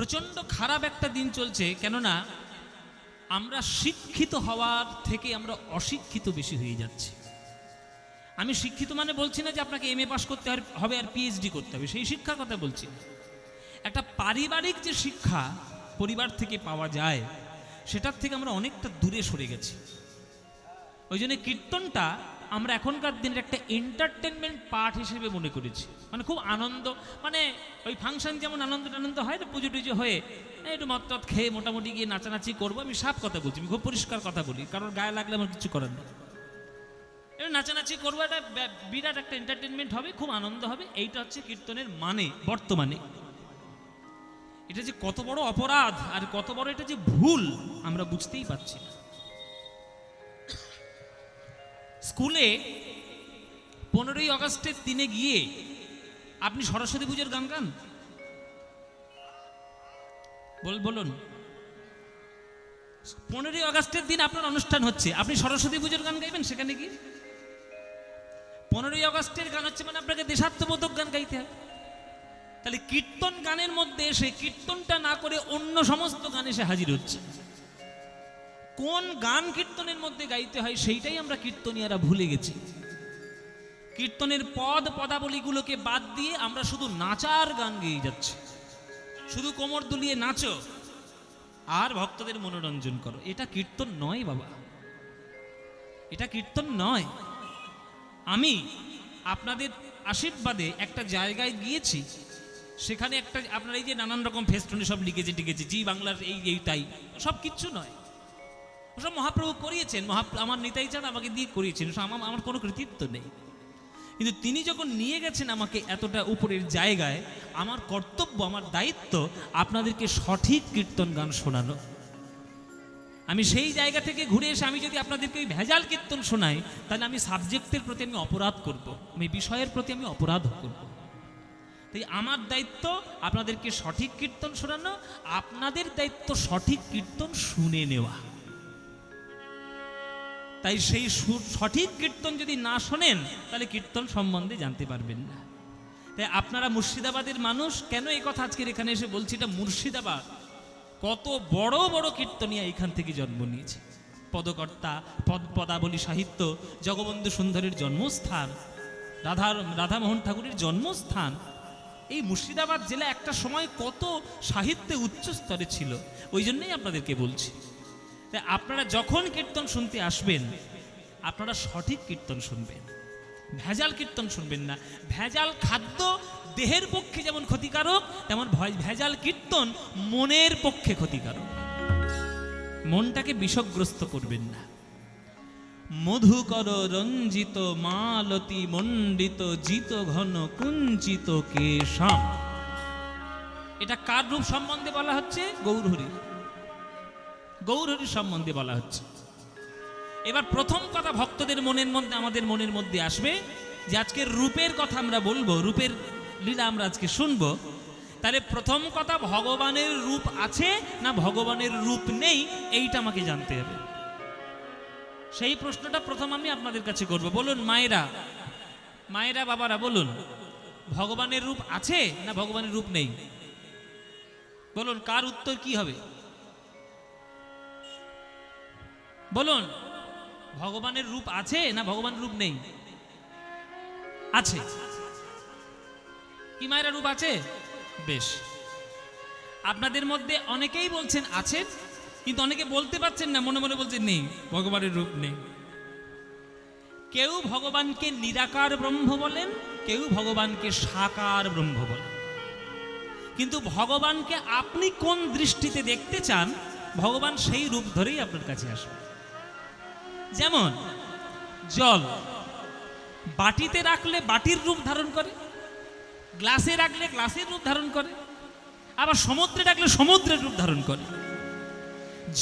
প্রচণ্ড খারাপ একটা দিন চলছে, কেননা আমরা শিক্ষিত হওয়ার থেকে আমরা অশিক্ষিত বেশি হয়ে যাচ্ছি। আমি শিক্ষিত মানে বলছি না যে আপনাকে এমএ পাস করতে হবে আর পিএইচডি করতে হবে, সেই শিক্ষার কথা বলছি না। একটা পারিবারিক যে শিক্ষা পরিবার থেকে পাওয়া যায়, সেটার থেকে আমরা অনেকটা দূরে সরে গেছি। ওই জন্য কীর্তনটা আমরা এখনকার দিনের একটা এন্টারটেনমেন্ট পার্ট হিসেবে মনে করেছি। মানে খুব আনন্দ, মানে ওই ফাংশন যেমন আনন্দ হয় না, পুজো টুজো হয়ে একটু মদ টদ খেয়ে মোটামুটি গিয়ে নাচানাচি করবো। আমি সাফ কথা বলছি, আমি খুব পরিষ্কার কথা বলি, কারণ গায়ে লাগলে আমার কিছু করার নেই। একটু নাচানাচি করবো, একটা বিরাট একটা এন্টারটেনমেন্ট হবে, খুব আনন্দ হবে। এইটা হচ্ছে কীর্তনের মানে বর্তমানে। এটা যে কত বড় অপরাধ আর কত বড় এটা যে ভুল আমরা বুঝতেই পারছি না। স্কুলে 15ই আগস্টের দিনে গিয়ে আপনি সরস্বতী পুজোর গান গান বলুন। 15ই আগস্টের দিন আপনার অনুষ্ঠান হচ্ছে, আপনি সরস্বতী পুজোর গান গাইবেন সেখানে গিয়ে? 15ই আগস্টের গান হচ্ছে মানে আপনাকে দেশাত্মবোধক গান গাইতে হবে। তাহলে কীর্তন গানের মধ্যে এসে কীর্তনটা না করে অন্য সমস্ত গান এসে হাজির হচ্ছে। কোন গান কীর্তনের মধ্যে গাইতে হয় সেইটাই আমরা কীর্তনীয়রা ভুলে গেছি। কীর্তনের পদাবলীগুলোকে বাদ দিয়ে আমরা শুধু নাচার গান গেয়ে যাচ্ছি। শুধু কোমর দুলিয়ে নাচো আর ভক্তদের মনোরঞ্জন করো। এটা কীর্তন নয় বাবা, এটা কীর্তন নয়। আমি আপনাদের আশীর্বাদে একটা জায়গায় গিয়েছি, সেখানে একটা আপনার এই যে নানান রকম ফেস্টুনে সব লিখেছে জি বাংলার এই তাই, সব কিচ্ছু নয়। ওসব মহাপ্রভু করিয়েছেন, আমার নিতাই চাঁদ আমাকে দিয়ে করিয়েছেন, আমার কোনো কৃতিত্ব নেই। কিন্তু তিনি যখন নিয়ে গেছেন আমাকে এতটা উপরের জায়গায়, আমার কর্তব্য, আমার দায়িত্ব আপনাদেরকে সঠিক কীর্তন গান শোনানো। আমি সেই জায়গা থেকে ঘুরে এসে আমি যদি আপনাদেরকে ওই ভেজাল কীর্তন শোনাই, তাহলে আমি সাবজেক্টের প্রতি আমি অপরাধ করব, আমি বিষয়ের প্রতি আমি অপরাধ করব। তাই আমার দায়িত্ব আপনাদেরকে সঠিক কীর্তন শোনানো, আপনাদের দায়িত্ব সঠিক কীর্তন শুনে নেওয়া। তাই সেই সঠিক কীর্তন যদি না শোনেন, তাহলে কীর্তন সম্বন্ধে জানতে পারবেন না। তাই আপনারা মুর্শিদাবাদের মানুষ, কেন এই কথা আজকের এখানে এসে বলছি, এটা মুর্শিদাবাদ। কত বড় বড় কীর্তনিয়া এখান থেকে জন্ম নিয়েছে। পদকর্তা, পদাবলী সাহিত্য, জগবন্ধু সুন্দরের জন্মস্থান, রাধামোহন ঠাকুরের জন্মস্থান। এই মুর্শিদাবাদ জেলা একটা সময় কত সাহিত্যে উচ্চ স্তরে ছিল। ওই জন্যই আপনাদেরকে বলছি, তাই আপনারা যখন কীর্তন শুনতে আসবেন, আপনারা সঠিক কীর্তন শুনবেন, ভেজাল কীর্তন শুনবেন না। ভেজাল খাদ্য দেহের পক্ষে যেমন ক্ষতিকারক, তেমন ভেজাল কীর্তন মনের পক্ষে ক্ষতিকারক। মনটাকে বিষগ্রস্ত করবেন না। মধুকর রঞ্জিত মালতী মণ্ডিত জিত ঘন কুঞ্চিত কেশাম। এটা কার রূপ সম্বন্ধে বলা হচ্ছে? গৌরহরির। গৌরহরির সম্বন্ধে বলা হচ্ছে। এবার প্রথম কথা ভক্তদের মনের মধ্যে, আমাদের মনের মধ্যে আসবে যে আজকের রূপের কথা আমরা বলবো, রূপের লীলা আমরা আজকে শুনবো। তাহলে প্রথম কথা, ভগবানের রূপ আছে না ভগবানের রূপ নেই, এইটা আমাকে জানতে হবে। সেই প্রশ্নটা প্রথম আমি আপনাদের কাছে করব। বলুন মায়েরা বাবারা, বলুন ভগবানের রূপ আছে না ভগবানের রূপ নেই? বলুন, কার উত্তর কি হবে? বলুন, ভগবানের রূপ আছে না ভগবানের রূপ নেই? আছে। কি মায়েরা রূপ আছে? বেশ। আপনাদের মধ্যে অনেকেই বলছেন আছেন, কিন্তু অনেকে বলতে পারছেন না, মনে মনে বলছেন নেই, ভগবানের রূপ নেই। কেউ ভগবানকে নিরাকার ব্রহ্ম বলেন, কেউ ভগবানকে সাকার ব্রহ্ম বলেন। কিন্তু ভগবানকে আপনি কোন দৃষ্টিতে দেখতে চান, ভগবান সেই রূপ ধরেই আপনার কাছে আসবে। যেমন জল বাটিতে রাখলে বাটির রূপ ধারণ করে, গ্লাসে রাখলে গ্লাসের রূপ ধারণ করে, আবার সমুদ্রে রাখলে সমুদ্রের রূপ ধারণ করে।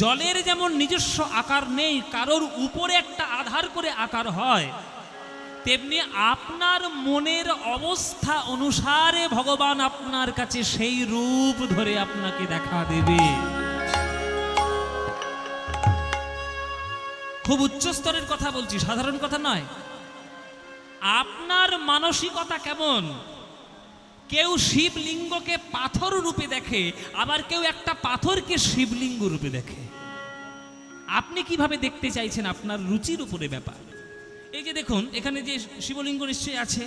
জলের যেমন নিজস্ব আকার নেই, কারোর উপরে একটা আধার করে আকার হয়, তেমনি আপনার মনের অবস্থা অনুসারে ভগবান আপনার কাছে সেই রূপ ধরে আপনাকে দেখা দেবে। খুব উচ্চ স্তরের কথা বলছি, সাধারণ কথা নয়। আপনার মানসিকতা কেমন, কেউ শিবলিঙ্গকে পাথর রূপে দেখে, আবার কেউ একটা পাথরকে শিবলিঙ্গ রূপে দেখে। আপনি কিভাবে দেখতে চাইছেন, আপনার রুচির উপরে ব্যাপার। এই যে দেখুন, এখানে যে শিবলিঙ্গ নিশ্চয়ই আছে,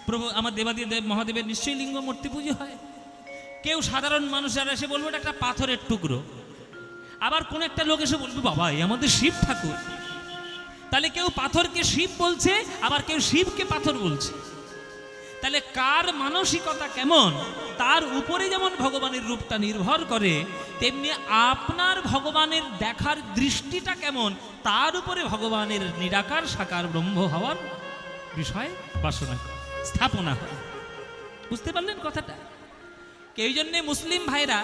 প্রভু আমার দেবাদিদেব মহাদেবের নিশ্চয়ই লিঙ্গ মূর্তি পুজো হয়। কেউ সাধারণ মানুষ যারা এসে বলবে এটা একটা পাথরের টুকরো, আবার কোন একটা লোক এসে বলবে বাবা এই আমাদের শিব ঠাকুর। তাহলে কেউ পাথরকে শিব বলছে, আবার কেউ শিবকে পাথর বলছে। তাহলে কার মানসিকতা কেমন তার উপরে যেমন ভগবানের রূপটা নির্ভর করে, তেমনি আপনার ভগবানের দেখার দৃষ্টিটা কেমন তার উপরে ভগবানের নিরাকার সাকার ব্রহ্ম হওয়ার বিষয় বাসনা স্থাপনা হয়। বুঝতে পারলেন কথাটা? কেউ জন্যে মুসলিম ভাইরা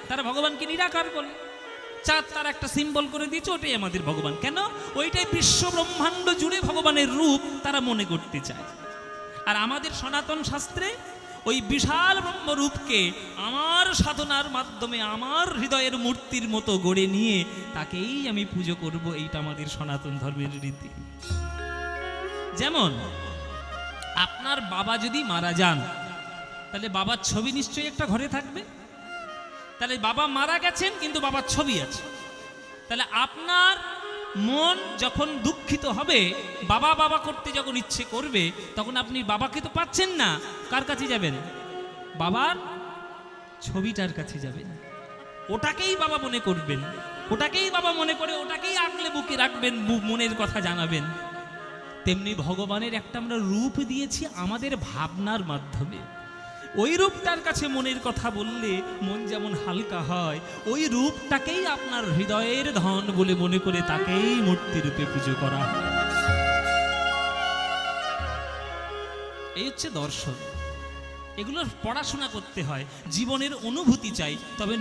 তারা ভগবানকে নিরাকার বলে, চাঁদ তার একটা সিম্বল করে দিয়েছে, ওটাই আমাদের ভগবান। কেন? ওইটাই বিশ্ব ব্রহ্মাণ্ড জুড়ে ভগবানের রূপ তারা মনে করতে চায়। আর আমাদের সনাতন শাস্ত্রে ওই বিশাল ব্রহ্মরূপকে আমার সাধনার মাধ্যমে আমার হৃদয়ের মূর্তির মতো গড়ে নিয়ে তাকেই আমি পুজো করব, এইটা আমাদের সনাতন ধর্মের রীতি। যেমন আপনার বাবা যদি মারা যান, তাহলে বাবার ছবি নিশ্চয়ই একটা ঘরে থাকবে। তাহলে বাবা মারা গেছেন কিন্তু বাবার ছবি আছে। তাহলে আপনার মন যখন দুঃখিত হবে, বাবা বাবা করতে যখন ইচ্ছে করবে, তখন আপনি বাবাকে তো পাচ্ছেন না, কার কাছে যাবেন? বাবার ছবিটার কাছে যাবেন, ওটাকেই বাবা মনে করবেন, ওটাকেই বাবা মনে করে ওটাকেই আঁকলে বুকে রাখবেন, মনের কথা জানাবেন। তেমনি ভগবানের একটা আমরা রূপ দিয়েছি আমাদের ভাবনার মাধ্যমে। ওই রূপটার কাছে মনের কথা বললে মন যেমন হালকা হয়, ওই রূপটাকেই আপনার হৃদয়ের ধন বলে মনে করে তাকেই মূর্তি রূপে পুজো করা হয়। এই হচ্ছে দর্শন। এগুলো পড়াশোনা করতে হয়, জীবনের অনুভূতি চাই, তবে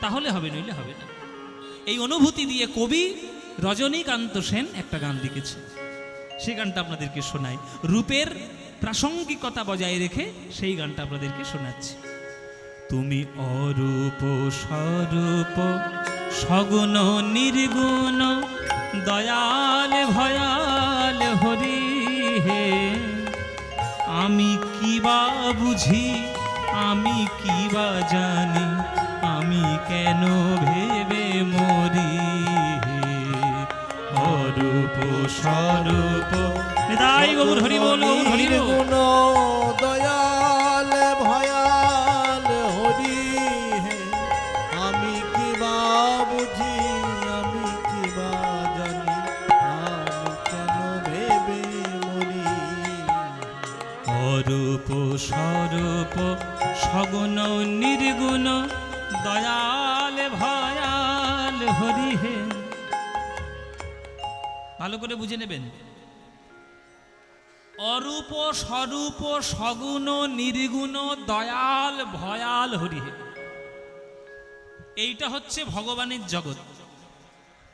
তাহলে হবে, নইলে হবে না। এই অনুভূতি দিয়ে কবি রজনীকান্ত সেন একটা গান লিখেছে, সেই গানটা আপনাদেরকে শোনাই। রূপের প্রাসঙ্গিকতা বজায় রেখে সেই গানটা আপনাদেরকে শোনাচ্ছি। তুমি অরূপ স্বরূপ সগুণ নির্গুণ দয়াল ভয়াল হরি হে, আমি কি বা বুঝি আমি কি বা জানি, আমি কেন ভেবে মরি হে। অরূপ স্বরূপ নিতাই গৌর হরি বল, গৌর হরি বল। দয়াল ভয়াল হরি হে, আমি কি বা বুঝি আমি কি বা জানি, আমি কেন ভেবে মরি। অরূপ স্বরূপ সগুণ নির্গুণ দয়াল ভয়াল হরি হে। ভালো করে বুঝে নেবেন, অরূপ স্বরূপ সগুণ নির্গুণ দয়াল ভয়াল হরি হে, এইটা হচ্ছে ভগবানের জগৎ।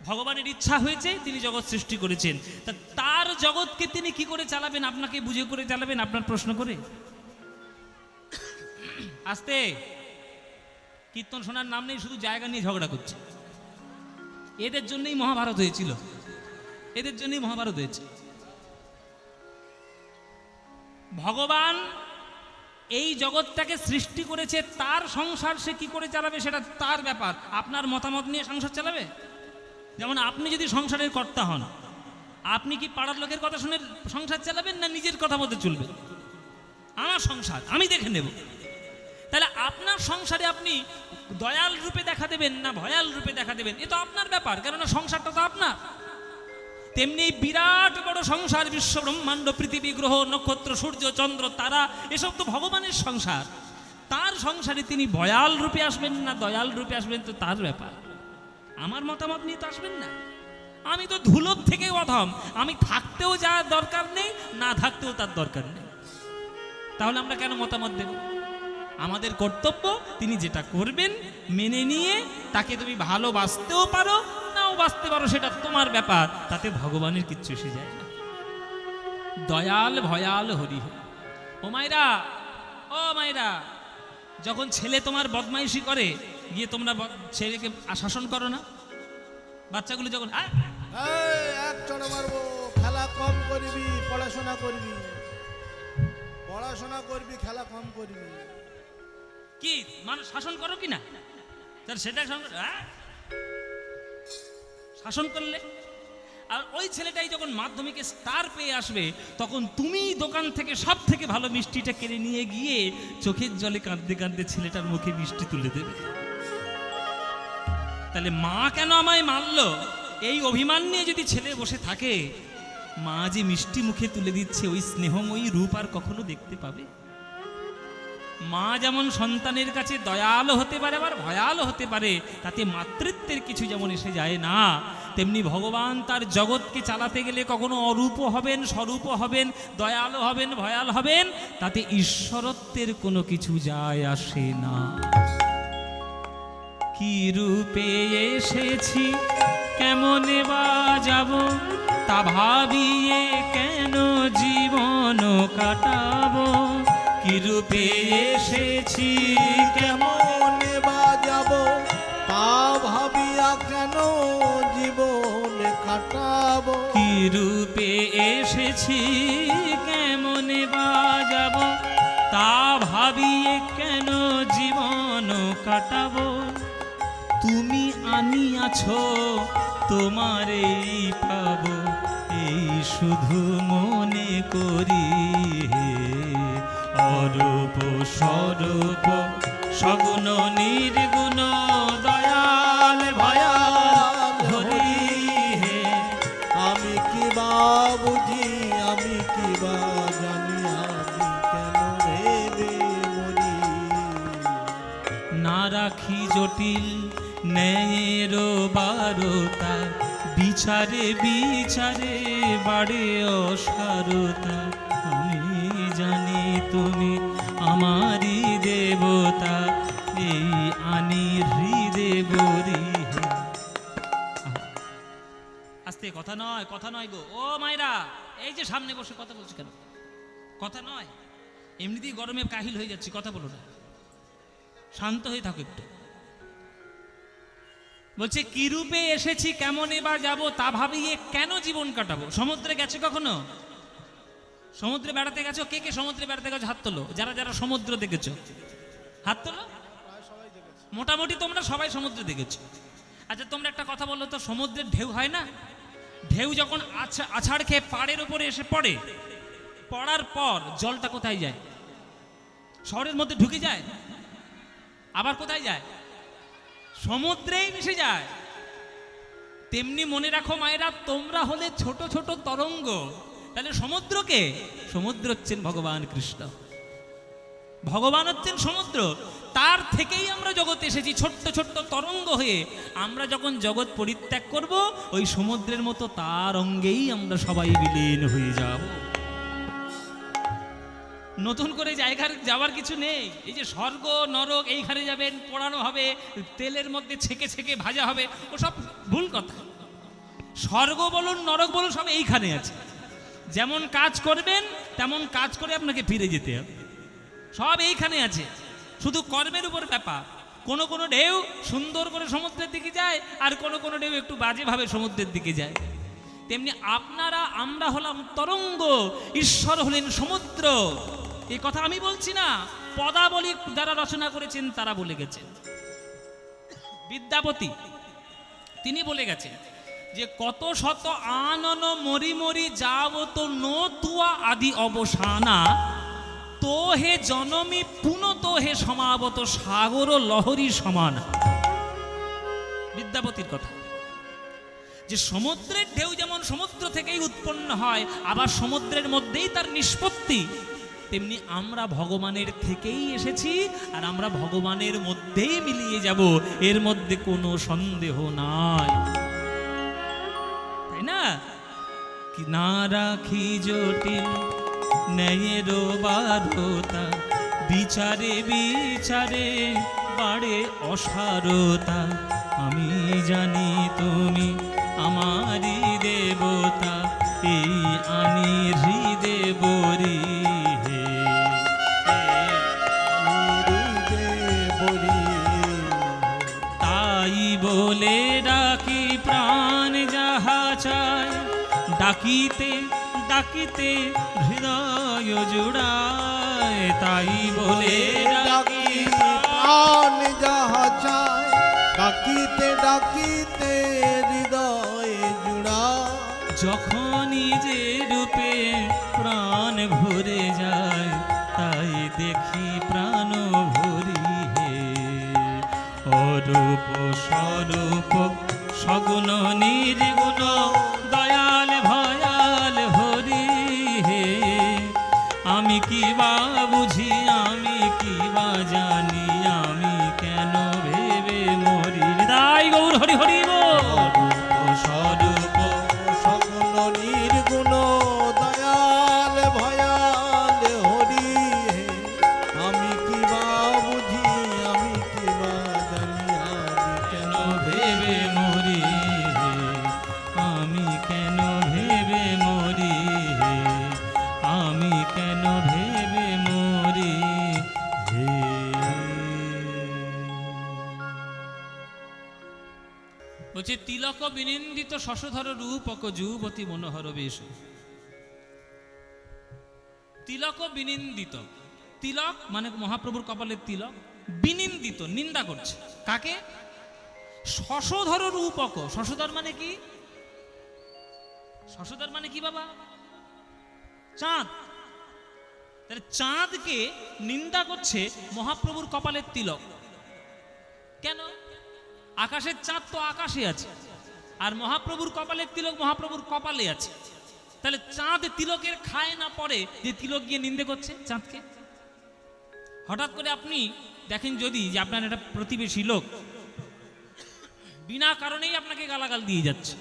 ভগবানের ইচ্ছা হয়েছে, তিনি জগৎ সৃষ্টি করেছেন, তার জগৎকে তিনি কি করে চালাবেন? আপনাকে বুঝে করে চালাবেন? আপনার প্রশ্ন করে আসতে কীর্তন শোনার নাম নেই, শুধু জায়গা নিয়ে ঝগড়া করছে। এদের জন্যই মহাভারত হয়েছিল, এদের জন্যই মহাভারত হয়েছে। ভগবান এই জগৎটাকে সৃষ্টি করেছে, তার সংসার সে কি করে চালাবে সেটা তার ব্যাপার। আপনার মতামত নিয়ে সংসার চালাবে? যেমন আপনি যদি সংসারের কর্তা হন, আপনি কি পাড়ার লোকের কথা শুনে সংসার চালাবেন, না নিজের কথা মতো চলবেন? আমার সংসার আমি দেখে নেব। তাহলে আপনার সংসারে আপনি দয়াল রূপে দেখা দেবেন না ভয়াল রূপে দেখা দেবেন, এ তো আপনার ব্যাপার, কেননা সংসারটা তো আপনার। তেমনি বিরাট বড় সংসার, বিশ্ব ব্রহ্মাণ্ড, পৃথিবী, গ্রহ, নক্ষত্র, সূর্য, চন্দ্র, তারা, এসব তো ভগবানের সংসার। তার সংসারে তিনি ভয়াল রূপে আসবেন না দয়াল রূপে আসবেন তো তার ব্যাপার। আমার মতামত নিয়ে তো আসবেন না। আমি তো ধুলোর থেকে অধম, আমি থাকতেও যা দরকার নেই, না থাকতেও তার দরকার নেই। তাহলে আমরা কেন মতামত দেব? আমাদের কর্তব্য তিনি যেটা করবেন মেনে নিয়ে তাকে তুমি ভালোবাসতেও পারো নাও বাঁচতে পারো, সেটা তোমার ব্যাপার, তাতে ভগবানের কিচ্ছু এসে যায় না। দয়াল ভয়াল হরি। ও মায়েরা, ও মায়েরা, যখন ছেলে তোমার বদমাইশি করে গিয়ে তোমরা ছেলেকে শাসন করো না? বাচ্চাগুলো যখন একজনে মারবো, খেলা কম করবি, পড়াশোনা করবি, পড়াশোনা করবি, খেলা কম করবি। কি মানুষ শাসন করো কি না? তার সেটা শাসন করলে। আর ওই ছেলেটাই যখন মাধ্যমিকে স্টার পেয়ে আসবে, তখন তুমি দোকান থেকে সব থেকে ভালো মিষ্টিটা কিনে নিয়ে গিয়ে চোখের জলে কাঁদতে কাঁদতে ছেলেটার মুখে মিষ্টি তুলে দেবে। তাহলে মা কেন আমায় মারলো, এই অভিমান নিয়ে যদি ছেলে বসে থাকে, মা যে মিষ্টি মুখে তুলে দিচ্ছে ওই স্নেহময়ী রূপ আর কখনো দেখতে পাবে? মা যেমন সন্তানের কাছে দয়ালু হতে পারে আবার ভয়ালু হতে পারে, তাতে মাতৃত্বের কিছু যেমন এসে যায় না, তেমনি ভগবান তার জগৎকে চালাতে গেলে কখনো অরূপ হবেন, স্বরূপ হবেন, দয়ালু হবেন, ভয়াল হবেন, তাতে ঈশ্বরত্বের কোনো কিছু যায় আসে না। কি রূপে এসেছি কেমনে বা যাব, তা ভাবিয়ে কেন জীবন কাটাবো। কি রূপে এসেছি কেমন বা যাব, তা ভাবিয়া কেন জীবন কাটাবো। কি রূপে এসেছি কেমনে বা যাব, তা ভাবিয়ে কেন জীবন কাটাবো। তুমি আনিয়াছো তোমারেই পাবো, এই শুধু মনে করি। অরূপ স্বরূপ সগুণ নির্গুণ দয়াল ভয়াল হরি হে। আমি কি বা বুঝি, আমি কি বা জানি, আমি কেন ভেবে মরি। না রাখি জটিল ন্যায়ের বারতা, বিচারে বিচারে বাড়ে অসারতা। আমি জানি তুমি আমারই দেবতা, এই আনি হৃদে বরি। আস্তে, কথা নয়, কথা নয় গো ও মায়েরা, এই যে সামনে বসে কথা বলছি কেন? কথা নয়, এমনিতেই গরমে কাহিল হয়ে যাচ্ছি, কথা বলো না, শান্ত হয়ে থাকো একটু। বলছে কি রূপে এসেছি কেমনে বা যাব, তা ভাবিয়ে কেন জীবন কাটাবো। সমুদ্রে গেছে কখনো? সমুদ্রে বেড়াতে গেছো? কে কে সমুদ্রে বেড়াতে গেছো হাত তোলো, যারা যারা সমুদ্র দেখেছো হাত তোলো। মোটামুটি তোমরা সবাই সমুদ্র দেখেছো। আচ্ছা তোমরা একটা কথা বলো তো, সমুদ্রের ঢেউ হয় না? ঢেউ যখন আছাড় খেয়ে পাড়ের উপরে এসে পড়ে, পড়ার পর জলটা কোথায় যায়? শহরের মধ্যে ঢুকে যায়, আবার কোথায় যায়? সমুদ্রেই মিশে যায়। তেমনি মনে রাখো মায়েরা, তোমরা হলে ছোট ছোট তরঙ্গ। তাহলে সমুদ্রকে, সমুদ্র হচ্ছেন ভগবান কৃষ্ণ, ভগবান হচ্ছেন সমুদ্র। তার থেকেই আমরা জগতে এসেছি ছোট্ট ছোট্ট তরঙ্গ হয়ে। আমরা যখন জগৎ পরিত্যাগ করব, ওই সমুদ্রের মতো তার অঙ্গেই আমরা সবাই বিলীন হয়ে যাব। নতুন করে জায়গার যাওয়ার কিছু নেই। এই যে স্বর্গ নরক এইখানে যাবেন, পোড়ানো হবে, তেলের মধ্যে ছেঁকে ছেঁকে ভাজা হবে, ওসব ভুল কথা। স্বর্গ বলুন নরক বলুন সব এইখানে আছে। যেমন কাজ করবেন তেমন কাজ করে আপনাকে ফিরে যেতে হবে, সব এইখানে আছে। শুধু কর্মের উপর ব্যাপার। কোনো কোনো ঢেউ সুন্দর করে সমুদ্রের দিকে যায়, আর কোনো কোনো ঢেউ একটু বাজেভাবে সমুদ্রের দিকে যায়। তেমনি আপনারা আমরা হলাম তরঙ্গ, ঈশ্বর হলেন সমুদ্র। এই কথা আমি বলছি না, পদাবলী যারা রচনা করেছেন তারা বলে গেছেন। বিদ্যাপতি তিনি বলে গেছেন যে কত শত আনন মরি মরি যাবত নো তুয়া আদি অবসানা, তো হে জনমী পুনত হে সমাবত সাগর লহরী সমান। বিদ্যাপতির কথা, যে সমুদ্রের ঢেউ যেমন সমুদ্র থেকেই উৎপন্ন হয়, আবার সমুদ্রের মধ্যেই তার নিষ্পত্তি, তেমনি আমরা ভগবানের থেকেই এসেছি, আর আমরা ভগবানের মধ্যেই মিলিয়ে যাব, এর মধ্যে কোনো সন্দেহ নাই, তাই না? কি না রাখি জটিল ন্যায়ের বারতা, বিচারে বিচারে বাড়ে অসারতা। আমি জানি তুমি আমারই দেবতা, এই আনি হৃদে বরি হে। তাই বলে ডাকি প্রাণ যাহা চায়, ডাকিতে ডাকিতে হৃদয় জুড়ায়। তাই বলে ডাকি প্রাণ যাহা চায়, ডাকিতে ডাকিতে হৃদয়ে জুড়া। যখনই যে রূপে প্রাণ ভরে যায়, তাই দেখি প্রাণ ভরি হে। অরূপ স্বরূপ সগুণ নির্গুণ, দয়াল ভয়াল হরি হে। আমি কি বা বুঝি, আমি কি বা জানি, আমি কেন ভেবে মরি। হৃদয় গৌর হরি হরি বল। অরূপ স্বরূপ সগুণ নির্গুণ, দয়াল ভয়াল হরি হে। আমি কি বা বুঝি, আমি কি বা জানি, আমি কেন ভেবে মরি হে, আমি কেন ভেবে মরি হে, আমি কেন ভেবে মরি হে। বলছে তিলক বিনিন্দিত শশধর রূপক যুবতী মনোহর বেশ। তিলক বিনিন্দিত, তিলক মানে মহাপ্রভুর কপালের তিলক, বিনিন্দিত নিন্দা করছে কাকে? শশধর রূপক। শশধর মানে কি? শশধর মানে কি বাবা? চাঁদ। তাহলে চাঁদকে নিন্দা করছে মহাপ্রভুর কপালের তিলক। কেন? আকাশের চাঁদ তো আকাশে আছে, আর মহাপ্রভুর কপালের তিলক মহাপ্রভুর কপালে আছে। তাহলে চাঁদ তিলকের খায় না পড়ে যে তিলক গিয়ে নিন্দে করছে চাঁদকে? হঠাৎ করে আপনি দেখেন যদি যে আপনার একটা প্রতিবেশী লোক বিনা কারণেই আপনাকে গালাগাল দিয়ে যাচ্ছে,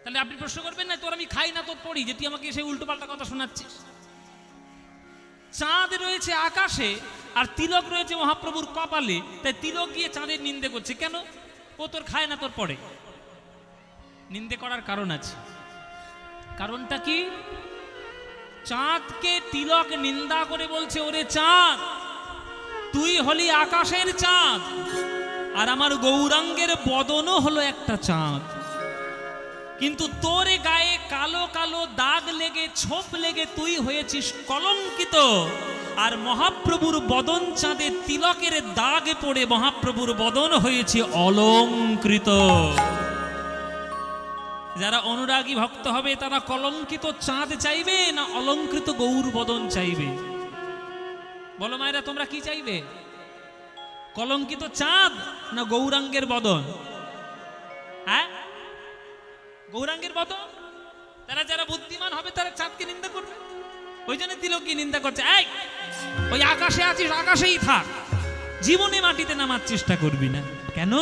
তাহলে আপনি প্রশ্ন করবেন না তোর আমি খাই না তোর পড়ি, যে তুই আমাকে এসে উল্টো পাল্টা কথা শোনাচ্ছিস? চাঁদ রয়েছে আকাশে আর তিলক রয়েছে মহাপ্রভুর কপালে, তাই তিলক গিয়ে চাঁদের নিন্দে করছে কেন? ও তোর খায় না তোর পড়ে। নিন্দে করার কারণ আছে। কারণটা কি? চাঁদকে তিলক নিন্দা করে বলছে, ওরে চাঁদ, তুই হলি আকাশের চাঁদ, আর আমার গৌরাঙ্গের বদনও হলো একটা চাঁদ, কিন্তু তোর গায়ে কালো কালো দাগ লেগে ছোপ লেগে তুই হয়েছিস কলঙ্কিত। আর মহাপ্রভুর বদন চাঁদে তিলকের দাগ পড়ে মহাপ্রভুর বদন হয়েছে অলঙ্কৃত। যারা অনুরাগী ভক্ত হবে তারা কলঙ্কিত চাঁদ চাইবে না অলঙ্কৃত গৌর বদন চাইবে? বলো মায়েরা, তোমরা কি চাইবে? কলঙ্কিত চাঁদ না গৌরাঙ্গের বদন? হ্যাঁ, গৌরাঙ্গের বদন। তারা যারা বুদ্ধিমান হবে তারা চাঁদকে নিন্দা করবে, ওই জন্য তিলককে নিন্দা করছে। এই, ওই আকাশে আছিস আকাশেই থাক, জীবনে মাটিতে নামার চেষ্টা করবি না। কেন?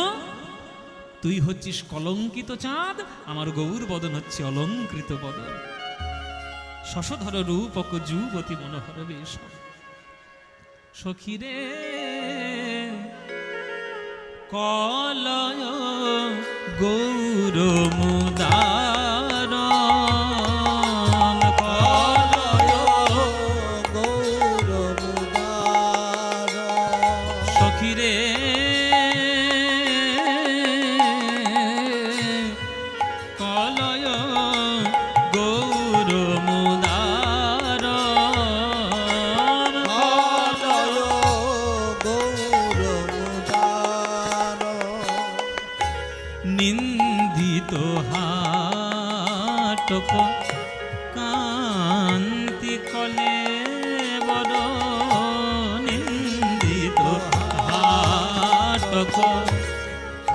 তুই হচ্ছিস কলঙ্কিত চাঁদ, আমার গৌর বদন হচ্ছে অলঙ্কৃত বদন। শশধর রূপক যুবতী মনোহর বেশ। সখীরে কলয় গৌর মুদার, কলয় গৌর মুদার। সখীরে কলয় গৌর মুদার, কলয় গৌর মুদার। নিন্দিত হাটক কান্তি কলে বড়, নিন্দিত হাটক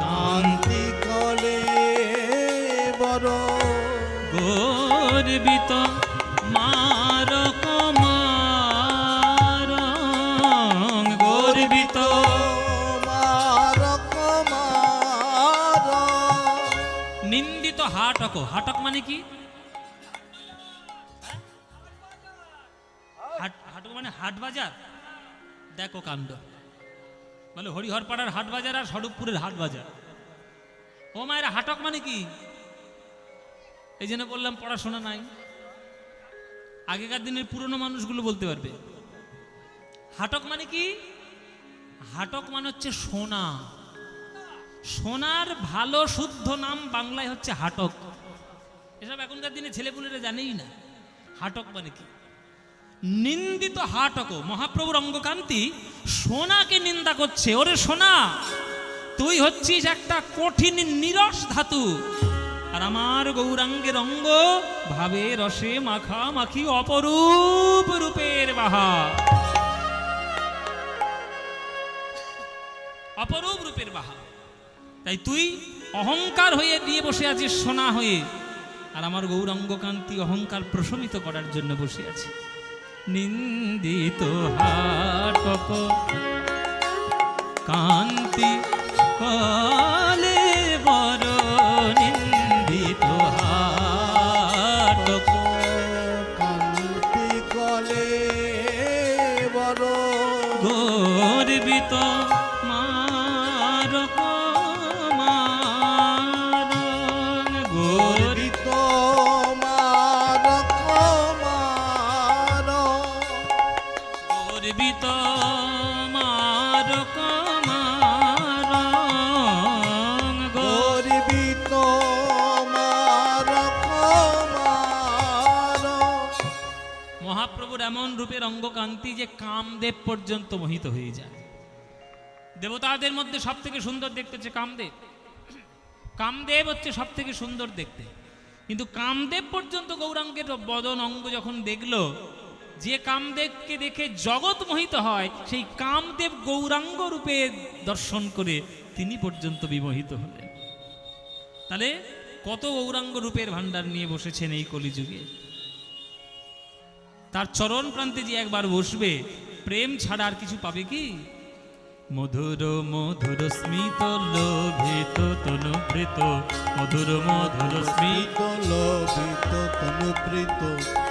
কান্তি কলে বড়, গর্বিত মার কমার, গর্বিত মার কমার। নিন্দিত হাটক। হাটক মানে কি? হাটক মানে হাট বাজার। দেখো কাণ্ড, বলে হরিহরপাড়ার হাট বাজার আর স্বরূপপুরের হাট বাজার। ও মায়েরা, হাটক মানে কি? এই জন্য বললাম পড়াশোনা নাই। আগেকার দিনের পুরনো মানুষগুলো বলতে পারবে। হাটক মানে কি? হাটক মানে হচ্ছে সোনা। সোনার ভালো শুদ্ধ নাম বাংলায় হচ্ছে হাটক। এসব এখনকার দিনে ছেলেপুলেরা জানেই না হাটক মানে কি। নিন্দিত হাটক, মহাপ্রভুর অঙ্গকান্তি সোনাকে নিন্দা করছে। ওরে সোনা, তুই হচ্ছিস একটা কঠিন নিরস ধাতু, আর আমার গৌরাঙ্গের অঙ্গ ভাবে রসে মাখা মাখি অপরূপ রূপের বাহার, অপরূপ রূপের বাহার। তাই তুই অহংকার হয়ে দিয়ে বসে আছিস সোনা হয়ে, আর আমার গৌরাঙ্গ কান্তি অহংকার প্রশমিত করার জন্য বসে আছে। নিন্দিত হাটক কান্তি কলে বড়, নিন্দিত হাটক কান্তি কলে বড়, গর্বিত মারক মারণ, গরিত মারক মার, গর্বিত মারক মারণ, গরিত মারক মার। মহাপ্রভুর এমন রূপের অঙ্গকান্তি যে কামদেব পর্যন্ত মোহিত হয়ে যায়। দেবতাদের মধ্যে সব থেকে সুন্দর দেখতে হচ্ছে কামদেব। কামদেব হচ্ছে সব থেকে সুন্দর দেখতে, কিন্তু কামদেব পর্যন্ত গৌরাঙ্গের বদন অঙ্গ যখন দেখলো, যে কামদেবকে দেখে জগৎ মোহিত হয়, সেই কামদেব গৌরাঙ্গ রূপে দর্শন করে তিনি পর্যন্ত বিমোহিত হলেন। তাহলে কত গৌরাঙ্গ রূপের ভান্ডার নিয়ে বসেছেন এই কলিযুগে। তার চরণ প্রান্তে যে একবার বসবে, প্রেম ছাড়া আর কিছু পাবে কি? মধুর মধুর স্মিত লোভিত তনুবৃত, মধুর মধুর স্মিত লোভিত তনুবৃত,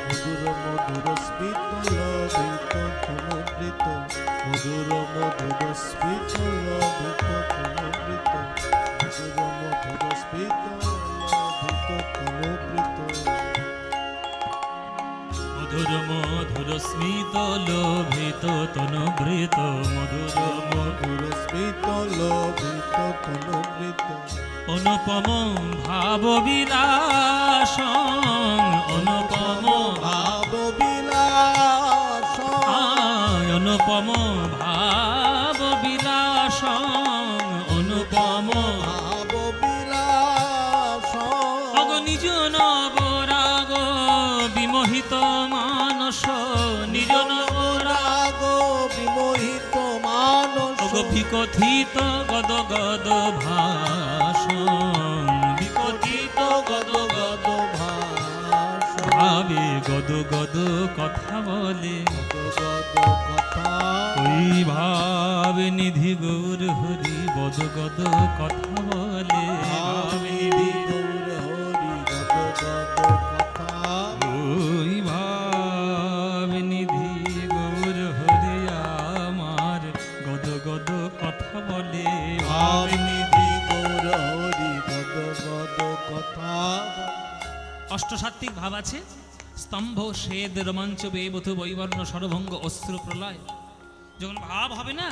মধুর মধুর স্মিত লোভিত তনুবৃত, মধুর মধুর স্মিত লোভিত তনুবৃত, মধুর মধুর স্মিত লোভিত তনুবৃত, মধুর মধুর স্মিত লোভিত তনুবৃত, মধুর মধুর স্মিত লোভিত তনুবৃত, অনুপম ভাব বিলাস, অনুপম ভাব বিলাস, অনুপম ভাব বিলাস, অনুপম ভাব বিলাস, অগ নিজ নবরাগ বিমোহিত মানস, নিজ নবরাগ রাগ বিমোহিত মানস, অগ বিকথিত গদ গদ ভাষণ, বিকথিত গদ গদ ভাস, ভাবে গদ গদ কথা বলে, গদ কথা, ওই ভাব নিধি গৌর হরি বদ গদ কথা বলে, ভাব নিধি গৌর হরি গদ গদ কথা, ওই ভাব নিধি গৌর হরি আমার গদ গদ কথা বলে, ভাব নিধি গৌর হরি গদ গদ কথা। অষ্টসাত্ত্বিক ভাব আছে, স্তম্ভ শ্বেদ রোমাঞ্চ বেবধু বৈবর্ণ সরভঙ্গ অস্ত্র প্রলয়। যখন ভাব হবে না,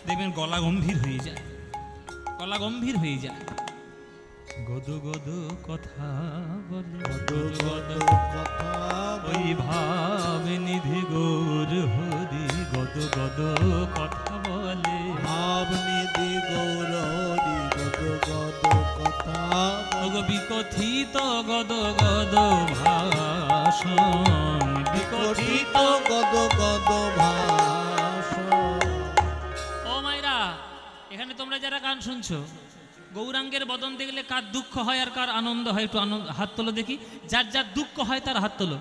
দেখবেন গলা গম্ভীর হয়ে যায়, গলা গম্ভীর হয়ে যায়। গদ গদ কথা বলে, গদ গদ কথা, ওই ভাব নিধি গৌর হরি গদ গদ কথা বলে, ভাব নিধি গৌর হরি গদ গদ কথা, ওগ বিকথিত গদ গদ ভাষণ, বিকথিত। কথিত গদ গদ ভাস। ও মাইরা, এখানে তোমরা যারা গান শুনছো, গৌরাঙ্গের বদন দেখলে কার দুঃখ হয় আর কার আনন্দ হয়? একটু হাত তোলো দেখি। যার যার দুঃখ হয় তার হাত তোলো।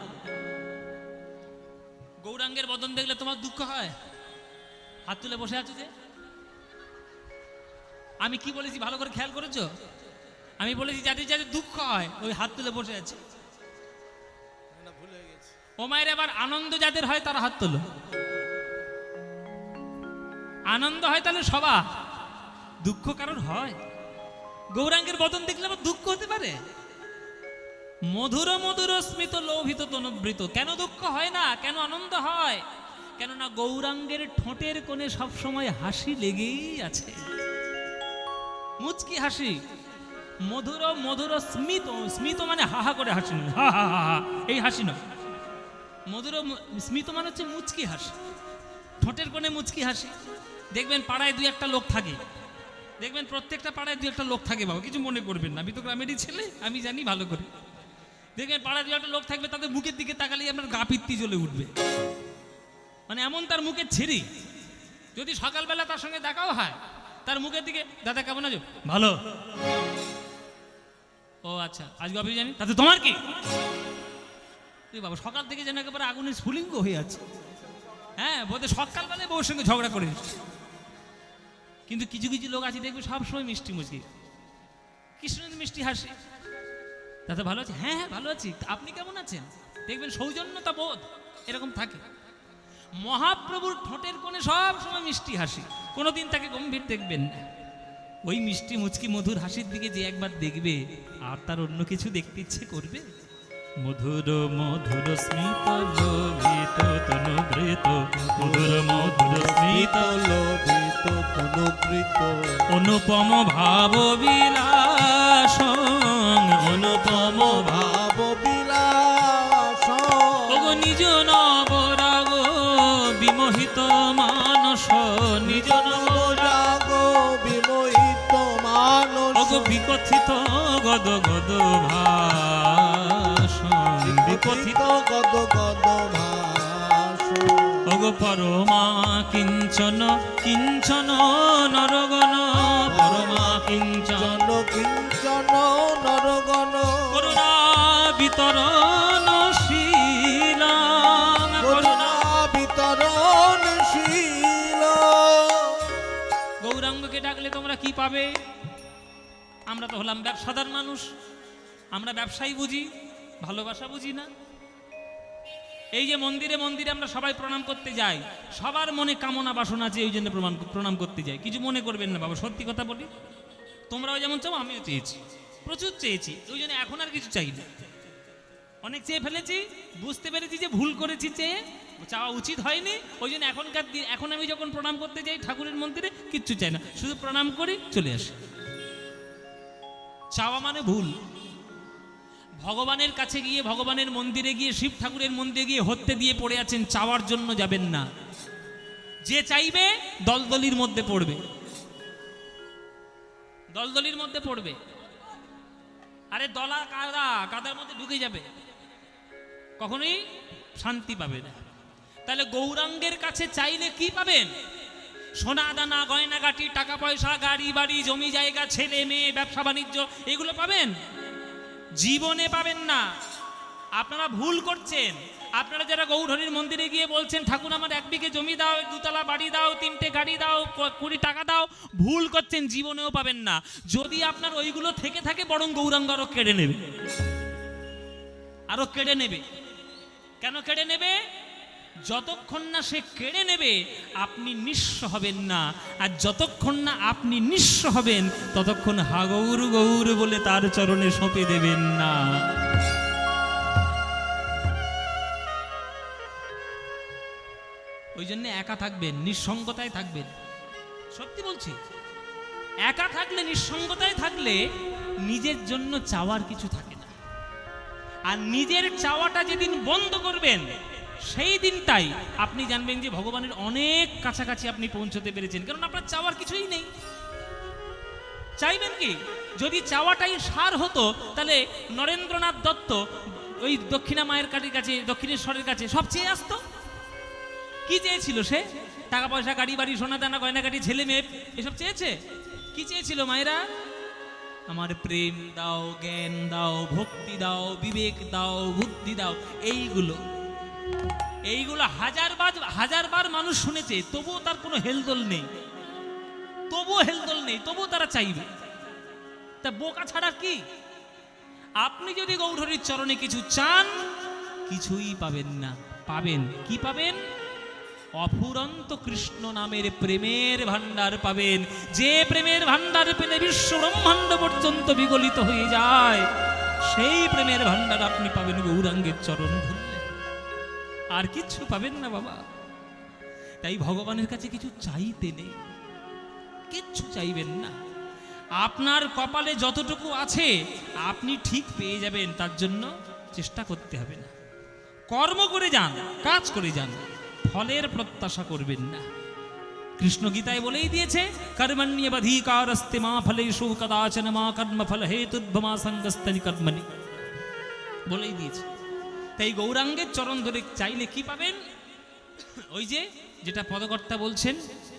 গৌরাঙ্গের বদন দেখলে তোমার দুঃখ হয়? হাত তুলে বসে আছো যে? আমি কি বলেছি ভালো করে খেয়াল করেছো? আমি বলেছি যাদের যাদের দুঃখ হয় ওই হাত তুলে বসে আছে। ও মায়ের, এবার আনন্দ যাদের হয় তারা হাত তোলো। আনন্দ হয় তাহলে সবার, দুঃখ কারোর হয়? গৌরাঙ্গের বদন দেখলে আবার দুঃখ হতে পারে? মধুর মধুর স্মিত লোভিত তনুবৃত, কেন দুঃখ হয় না, কেন আনন্দ হয়? কেননা গৌরাঙ্গের ঠোঁটের কোণে সবসময় হাসি লেগেই আছে, মুচকি হাসি। মধুর মধুর স্মিত, স্মিত মানে হাহা করে হাসি নয়, হা হা হা হা, এই হাসি নয়। মধুর স্মিত মানে হচ্ছে মুচকি হাসি, ঠোঁটের কোণে মুচকি হাসি। দেখবেন পাড়ায় দুই একটা লোক থাকে, দেখবেন প্রত্যেকটা পাড়ায় দুই একটা লোক থাকে বাবা, কিছু মনে করবেন না, আমি তো গ্রামেরই ছেলে, আমি জানি ভালো করে। দেখবেন পাড়ায় দুই একটা লোক থাকবে, তাদের মুখের দিকে তাকালেই আপনার গা পিত্তি জ্বলে উঠবে, মানে এমন তার মুখের ছেড়ি। যদি সকালবেলা তার সঙ্গে দেখাও হয়, তার মুখের দিকে, দাদা কেমন আছো, ভালো, ও আচ্ছা আজকে অফিস জানি, তাতে তোমার কি? বাবা সকাল থেকে যেন একেবারে আগুনের স্ফুলিঙ্গ হয়ে আছে। হ্যাঁ, বোধহয় সকালবেলায় বউর সঙ্গে ঝগড়া করে। কিন্তু কিছু কিছু লোক আছে দেখবে সবসময় মিষ্টি মুচকি, কৃষ্ণ মিষ্টি হাসি, তাতে ভালো আছে, হ্যাঁ হ্যাঁ ভালো আছি, আপনি কেমন আছেন? দেখবেন সৌজন্যতা বোধ এরকম থাকে। মহাপ্রভুর ঠোঁটের কোণে সব সময় মিষ্টি হাসি, কোনোদিন তাকে গম্ভীর দেখবেন না। ওই মিষ্টি মুচকি মধুর হাসির দিকে যে একবার দেখবে, আর তার অন্য কিছু দেখতে ইচ্ছে করবে? মধুর মধুর স্মিত লোভিত তনুবৃত, মধুর মধুর স্মিত লোভিত তনুবৃত, অনুপম ভাব বিলাস, অনুপম ভাব বিলাস, ওগো নিজ নবরাগ বিমোহিত মানস, নিজ নবরাগ বিমোহিত মানস, ওগো বিকথিত গদ গদ ভাস, বিকথিত গদ গদ ভাস, ওগো পরমা কিঞ্চন কিঞ্চন নরগণ, পরমা কিঞ্চন কিঞ্চন নরগণ, করুণা বিতরণশীল, করুণা বিতরণশীল। গৌরাঙ্গকে ডাকলে তোমরা কি পাবে? আমরা তো হলাম ব্যবসাদার মানুষ, আমরা ব্যবসায়ী বুঝি, ভালোবাসা বুঝি না। এই যে মন্দিরে মন্দিরে আমরা সবাই প্রণাম করতে যাই, সবার মনে কামনা বাসনা আছে, ওই জন্য প্রণাম করতে যাই। কিছু মনে করবেন না বাবা, সত্যি কথা বলি, তোমরাও যেমন চাও আমিও চেয়েছি, প্রচুর চেয়েছি, ওই জন্য এখন আর কিছু চাই না। অনেক চেয়ে ফেলেছি, বুঝতে পেরেছি যে ভুল করেছি, চেয়ে চাওয়া উচিত হয়নি, ওই জন্য এখনকার দিন, এখন আমি যখন প্রণাম করতে যাই ঠাকুরের মন্দিরে কিচ্ছু চাই না, শুধু প্রণাম করি চলে আসি। চাওয়া মানে ভুল। ভগবানের কাছে গিয়ে, ভগবানের মন্দিরে গিয়ে, শিব ঠাকুরের মন্দিরে গিয়ে হত্যে দিয়ে পড়ে আছেন, চাওয়ার জন্য যাবেন না। যে চাইবে দলদলির মধ্যে পড়বে, দলদলির মধ্যে পড়বে। আরে দলা কাদা, কাদার মধ্যে ঢুকে যাবে, কখনোই শান্তি পাবে না। তাহলে গৌরাঙ্গের কাছে চাইলে কি পাবেন? সোনা দানা গয়নাগাটি, টাকা পয়সা, গাড়ি বাড়ি, জমি জায়গা, ছেলে মেয়ে, ব্যবসা বাণিজ্য, এগুলো পাবেন? জীবনে পাবেন না। আপনারা ভুল করছেন। আপনারা যারা গৌরহরির মন্দিরে গিয়ে বলছেন ঠাকুর আমার 1 বিঘে জমি দাও, 2তলা বাড়ি দাও, 3টে গাড়ি দাও, 20 টাকা দাও, ভুল করছেন, জীবনেও পাবেন না। যদি আপনার ওইগুলো থেকে থাকে, বরং গৌরাঙ্গ আরো কেড়ে নেবে, আরো কেড়ে নেবে। কেন কেড়ে নেবে? যতক্ষণ না সে কেড়ে নেবে আপনি নিঃস্ব হবেন না, আর যতক্ষণ না আপনি নিঃস্ব হবেন ততক্ষণ হা গৌর গৌর বলে তার চরণে সঁপে দেবেন না। ওই জন্য একা থাকবেন, নিঃসঙ্গতায় থাকবেন। সত্যি বলছি, একা থাকলে, নিঃসঙ্গতায় থাকলে নিজের জন্য চাওয়ার কিছু থাকে না। আর নিজের চাওয়াটা যেদিন বন্ধ করবেন, সেই দিনটাই আপনি জানবেন যে ভগবানের অনেক কাছাকাছি আপনি পৌঁছতে পেরেছেন, কারণ আপনার চাওয়ার কিছুই নেই। চাইবেন কি? যদি চাওয়াটাই সার হতো, তাহলে নরেন্দ্রনাথ দত্ত ওই দক্ষিণা মায়ের কাছে, দক্ষিণেশ্বরের কাছে সব চেয়ে আসতো। কি চেয়েছিল সে? টাকা পয়সা, গাড়ি বাড়ি, সোনা দানা গয়নাগাটি, ছেলে মেয়ে, এসব চেয়েছে? কি চেয়েছিল মায়েরা? আমার প্রেম দাও, জ্ঞান দাও, ভক্তি দাও, বিবেক দাও, বুদ্ধি দাও। এইগুলো হাজারবার মানুষ শুনেছে, তবুও তার কোনো হেলদোল নেই, তবুও তারা চাইবে। তা বোকা ছাড়া কি? আপনি যদি গৌরহরির চরণে কিছু চান, কিছুই পাবেন না। পাবেন কি? পাবেন অফুরন্ত কৃষ্ণ নামের প্রেমের ভান্ডার পাবেন। যে প্রেমের ভান্ডার পেলে বিশ্ব ব্রহ্মাণ্ড পর্যন্ত বিগলিত হয়ে যায়, সেই প্রেমের ভান্ডার আপনি পাবেন গৌরাঙ্গের চরণ ধরলে, আর কিচ্ছু পাবেন না বাবা। তাই ভগবানের কাছে কিছু চাইতে নেই, কিচ্ছু চাইবেন না। আপনার কপালে যতটুকু আছে আপনি ঠিক পেয়ে যাবেন, তার জন্য চেষ্টা করতে হবে না। কর্ম করে যান, কাজ করে যান, ফলের প্রত্যাশা করবেন না। কৃষ্ণ গীতায় বলেই দিয়েছে, কর্মণ্যবধিকারস্তে মা ফলেষু কদাচন মা কর্মফল হেতুর্ভমা সঙ্গস্তনি কর্মণি, বলেই দিয়েছে। তাই গৌরাঙ্গের চরণ ধরে চাইলে কি পাবেন? ওই যে যেটা পদকর্তা বলছেন,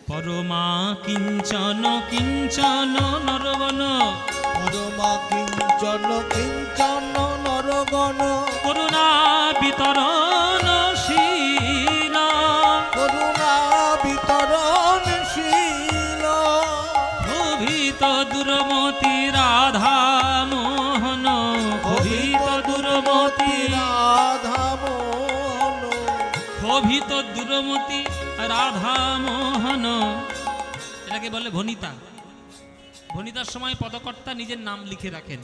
পরমা কিঞ্চন কিঞ্চন নরগণ, পরমা কিঞ্চন কিঞ্চন নরগণ, করুণা বিতরণশীল, করুণা বিতরণশীল, ক্ষোভিত দুর্মতি রাধা মোহন, ক্ষোভিত দুর্মতি, রাধা মোহন, ক্ষোভিত দুর্মতি রাধা মোহন। এটাকে বলে ভনিতা। ভনিতার সময় পদকর্তা নিজের নাম লিখে রাখেন,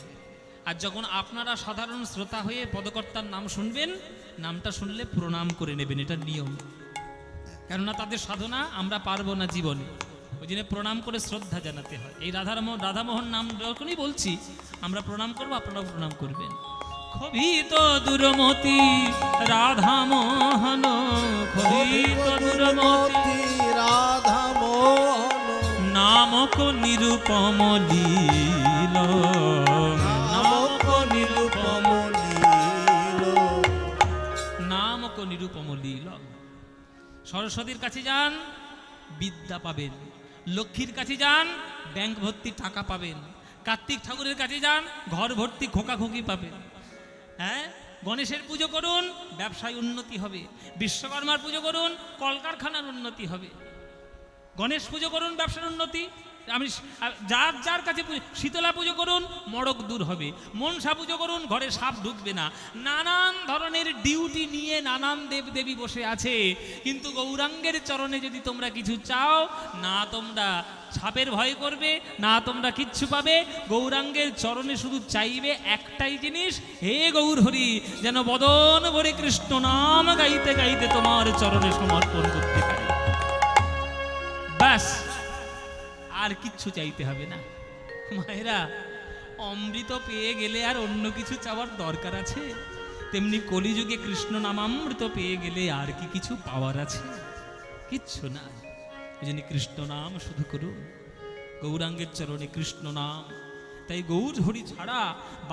আর যখন আপনারা সাধারণ শ্রোতা হয়ে পদকর্তার নাম শুনবেন, নামটা শুনলে প্রণাম করে নেবেন, এটা নিয়ম। কেননা তাদের সাধনা আমরা পারবো না জীবনে, ওই জন্য প্রণাম করে শ্রদ্ধা জানাতে হয়। এই রাধামোহন নাম যখনই বলছি আমরা প্রণাম করবো, আপনারাও প্রণাম করবেন। ক্ষোভিত দুর্মতি রাধা মোহন, ক্ষোভিত দুর্মতি রাধা মোহন, নামক নিরূপম লীল, নামক নিরূপম, নামক নিরূপম লীল। সরস্বতীর কাছে যান, বিদ্যা পাবেন। লক্ষ্মীর কাছে যান, ব্যাংক ভর্তি টাকা পাবেন। কার্তিক ঠাকুরের কাছে যান, ঘর ভর্তি খোকাখুকি পাবেন। হ্যাঁ, গণেশের পুজো করুন, ব্যবসায় উন্নতি হবে। বিশ্বকর্মার পুজো করুন, কলকারখানার উন্নতি হবে। গণেশ পুজো করুন, ব্যবসার উন্নতি। আমি যার যার কাছে শীতলা পুজো করুন, মড়ক দূর হবে। মনসা পুজো করুন, ঘরে সাপ ঢুকবে না। নানান ধরনের ডিউটি নিয়ে নানান দেব দেবী বসে আছে, কিন্তু গৌরাঙ্গের চরণে যদি তোমরা কিছু চাও না, তোমরা সাপের ভয় করবে না, তোমরা কিচ্ছু পাবে। গৌরাঙ্গের চরণে শুধু চাইবে একটাই জিনিস, হে গৌর হরি, যেন বদন ভরে কৃষ্ণ নাম গাইতে গাইতে তোমার চরণে সমর্পণ করতে পারি। ব্যাস, আর কিচ্ছু চাইতে হবে না। মায়েরা, অমৃত পেয়ে গেলে আর অন্য কিছু চাওয়ার দরকার আছে? তেমনি কলিযুগে কৃষ্ণ নামামৃত পেয়ে গেলে আর কি কিছু পাওয়ার আছে? কিচ্ছু না। এই জন্য কৃষ্ণ নাম শুধু করুন, গৌরাঙ্গের চরণে কৃষ্ণ নাম। তাই গৌর হরি ছাড়া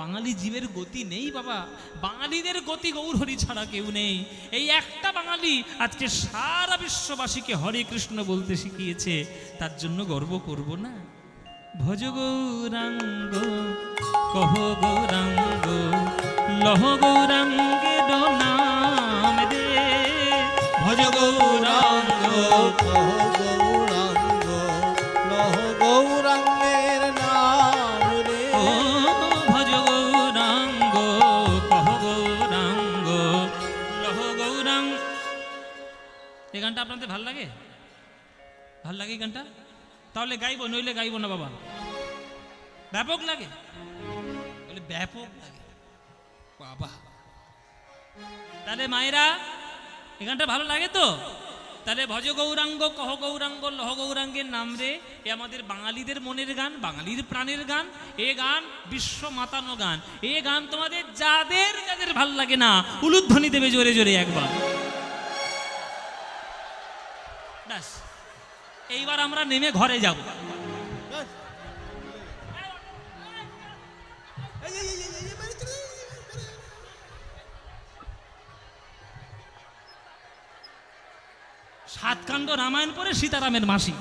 বাঙালি জীবের গতি নেই বাবা। বাঙালিদের গতি গৌর হরি ছাড়া কেউ নেই। এই একটা বাঙালি আজকে সারা বিশ্ববাসীকে হরে কৃষ্ণ বলতে শিখিয়েছে, তার জন্য গর্ব করব না? ভজ গৌরাঙ্গ কহ গৌরাঙ্গ, লহ গৌরাঙ্গের নাম রে। ভজ গৌরাঙ্গ কহ গৌরাঙ্গ, লহ গৌরাঙ্গের নাম রে। ও ভজ গৌরাঙ্গ কহ গৌরাঙ্গ, লহ গৌরাঙ্গ। এই গানটা আপনাদের ভাল লাগে? ভাল লাগে এই গানটা? তাহলে গাইবো, নইলে গাইবো না বাবা। ব্যাপক লাগে, বলে ব্যাপক লাগে বাবা। তাহলে মায়েরা, এই গানটা ভালো লাগে তো? তাহলে ভজ গৌরাঙ্গ কহ গৌরাঙ্গ, লহ গৌরাঙ্গের নাম রে, এ আমাদের বাঙালিদের মনের গান, বাঙালির প্রাণের গান। এ গান বিশ্ব মাতানো গান। এ গান তোমাদের যাদের যাদের ভাল লাগে না, উলুধ্বনি দেবে জোরে জোরে একবার। ব্যাস, এইবার আমরা নেমে ঘরে যাব। সাতকাণ্ড রামায়ণ পড়ে সীতারামের মাসি।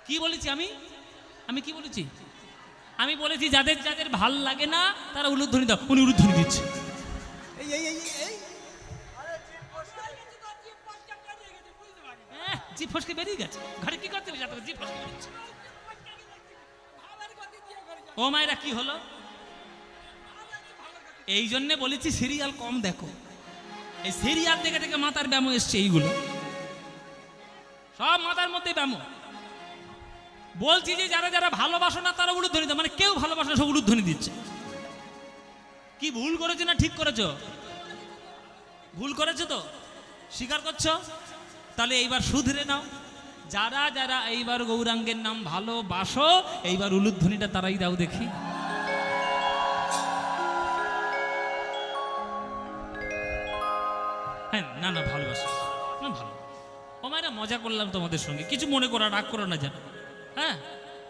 কি বলেছি আমি? আমি কি বলেছি? আমি বলেছি যাদের যাদের ভাল লাগে না তারা উলুধ্বনি দাও। উনি উলুধ্বনি দিচ্ছে। জিভ ফসকে বেরিয়ে গেছে। ঘরে কি করতে হবে? জিভ ফসকে বেরিয়েছে। ও মায়েরা, কি হলো? এই জন্য বলেছি সিরিয়াল কম দেখো। এই সিরিয়াল দেখে দেখে মাথার ব্যামো এসছে। এইগুলো সব মাথার মধ্যে ব্যামো। বলছি যে যারা যারা ভালোবাসো না তারা উলুধ্বনি দাও। মানে কেউ ভালোবাসো না, সব উলুধ্বনি দিচ্ছে। কি ভুল করেছো না ঠিক করেছো? ভুল করেছো তো স্বীকার করছো? তাহলে এইবার শুধরে নাও। যারা যারা এইবার গৌরাঙ্গের নাম ভালোবাসো, এইবার উলুধ্বনিটা তারাই দাও দেখি। না না ভালোবাসি, না ভালো। ও মায়েরা মজা করলাম তোমাদের সঙ্গে, কিছু মনে করো, রাগ করো না যেন। হ্যাঁ,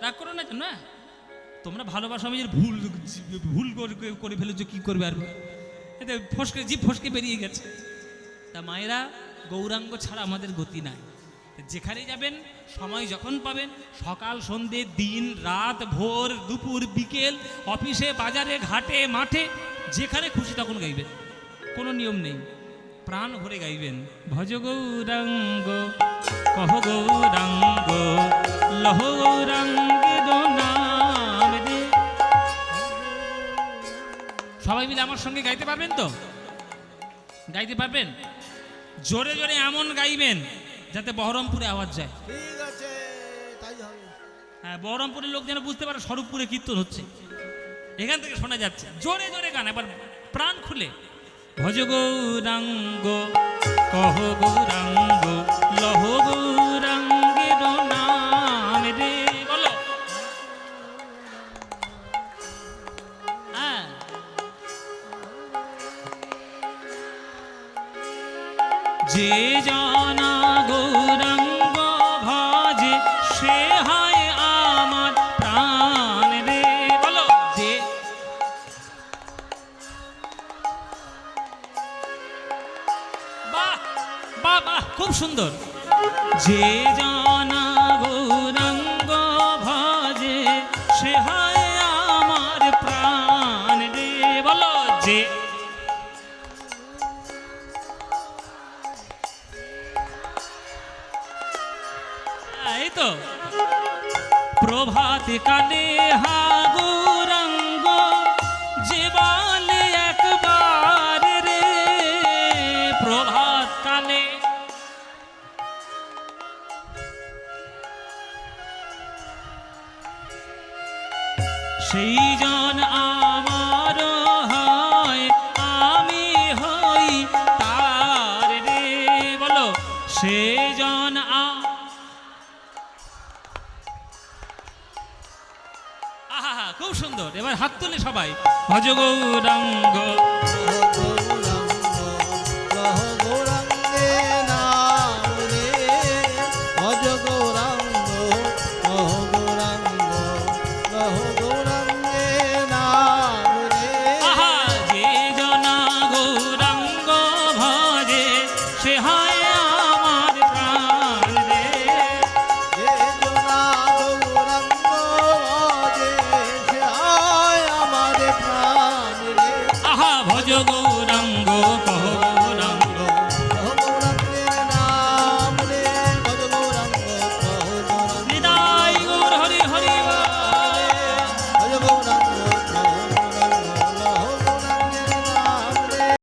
রাগ করো না যেন। হ্যাঁ, তোমরা ভালোবাসো, আমি যে ভুল ভুল করে ফেলেছো, কি করবে আর? এতে ফসকে জিভ ফসকে বেরিয়ে গেছে। তা মায়েরা, গৌরাঙ্গ ছাড়া আমাদের গতি নাই। যেখানে যাবেন, সময় যখন পাবেন, সকাল সন্ধে, দিন রাত, ভোর দুপুর বিকেল, অফিসে বাজারে ঘাটে মাঠে, যেখানে খুশি তখন গাইবেন, কোনো নিয়ম নেই, প্রাণ ভরে গাইবেন। ভজ গৌরাঙ্গ কহ গৌরাঙ্গ লহ গৌরাঙ্গের নাম রে। সবাই মিলে আমার সঙ্গে গাইতে পারবেন তো? গাইতে পারবেন? জোরে জোরে এমন গাইবেন যাতে বহরমপুরে আওয়াজ যায়। ঠিক আছে, তাই হবে। হ্যাঁ, বহরমপুরের লোক যেন বুঝতে পারে স্বরূপপুরে কীর্তন হচ্ছে, এখান থেকে শোনা যাচ্ছে। জোরে জোরে গান, এবার প্রাণ খুলে। ভজ গৌরাঙ্গ কহ গৌরাঙ্গ লহ গৌরাঙ্গের নাম রে। বলো। হ্যাঁ, যে জানা গৌরাঙ্গ ভজে সে হয় আমার প্রাণ রে। বলো। যে বাহ বাহ বাহ, খুব সুন্দর। যে জানা গৌরাঙ্গ ভজে সে হয় আমার প্রাণ রে। বলো। যে এই তো প্রভাত কালে হা গৌরাঙ্গ যে বলে একবার রে। প্রভাত কালে সেই জন আমার হয়, আমি হই তার রে। বলো। সেই জন আহা, খুব সুন্দর। এবার হাত তুলে সবাই। ভজ গৌরাঙ্গ